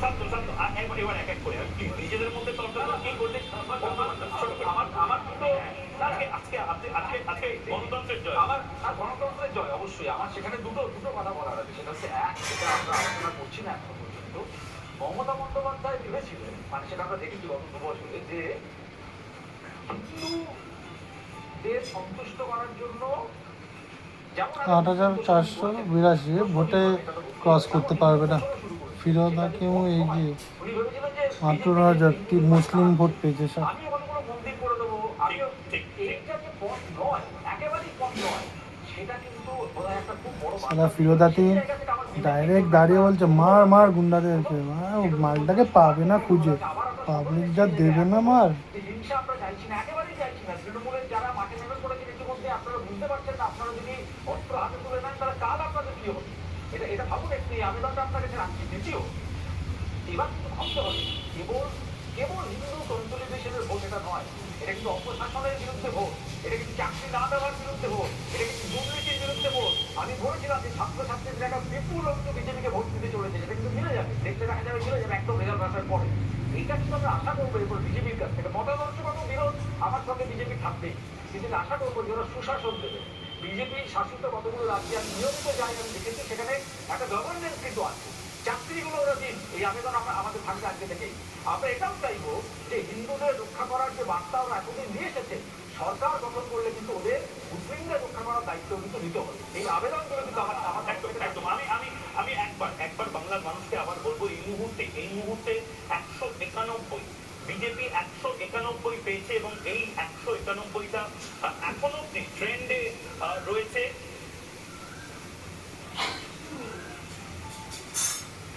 শান্ত শান্ত এবার এক এক করে নিজেদের মধ্যে তর্ক কি করলে আমার কিন্তু আজকে আজকে গণতন্ত্রের জয় আমার গণতন্ত্রের জয় অবশ্যই আমার সেখানে দুটো দুটো কথা বলার আছে সেটা হচ্ছে এক যেটা আমরা আলোচনা করছি না এখন পর্যন্ত মমতা বন্দ্যোপাধ্যায় ভেবেছিলেন মানে সেটা আমরা দেখেছি গত 2 বছরে যে হিন্দুদের সন্তুষ্ট করার জন্য 8,482 ভোটে ক্রস করতে পারবে না। ফিরোজ হাকিম এগিয়ে, মাত্র 9,000টি মুসলিম ভোট পেয়েছে। সারা ফিরোজ হাকিম ডাইরেক্ট দাঁড়িয়ে বলছে মার মার গুন্ডাদেরকে, মালটাকে পাবে না খুঁজে, পাবলিক যা দেবে না মার। এটা ভাবুন একটু এই আবেদনটা আপনার কাছে রাখছি। দ্বিতীয়, এবার কিন্তু ভাবতে হবে কেবল কেবল হিন্দু কনসলিডেশনের ভোট এটা নয়, এটা কিন্তু অপশাসনের বিরুদ্ধে ভোট, এটা কিন্তু চাকরি না দেওয়ার বিরুদ্ধে ভোট, এটা কিন্তু দুর্নীতির বিরুদ্ধে ভোট। আমি বলেছিলাম যে ছাত্রছাত্রীদের একটা বিপুল অংশ বিজেপিকে ভোট দিতে চলেছে, যেটা কিন্তু মিলে যাবে, দেখতে দেখা যাবে মিলে যাবে একদম রেজাল্ট আসার পরে। এটা কিন্তু আমরা আশা করবো এরপর বিজেপির কাছ থেকে। মতাদর্শগত বিরোধ আমার সঙ্গে বিজেপি থাকবেই, কিন্তু আশা করবো যে ওরা সুশাসন দেবে। বিজেপি শাসিত কতগুলো রাজ্যে আমি নিয়মিত যাই, আমি দেখেছি সেখানে একটা গভর্নেন্স কিন্তু আছে। চাকরিগুলো ওরা দিন, এই আবেদন আমরা আমাদের থাকবে আজকে থেকেই। আমরা এটাও চাইবো যে হিন্দুদের রক্ষা করার যে বার্তা ওরা এতদিন নিয়ে এসেছে, সরকার গঠন করলে কিন্তু ওদের মুসলিমদের রক্ষা করার দায়িত্ব কিন্তু নিতে হবে। এই আবেদনগুলো কিন্তু আমার আমার একদম আমি একবার বাংলার মানুষকে আবার বলবো এই মুহূর্তে 191 বিজেপি 191 পেয়েছে এবং এই 191টা এখনো ট্রেন্ডে রয়েছে।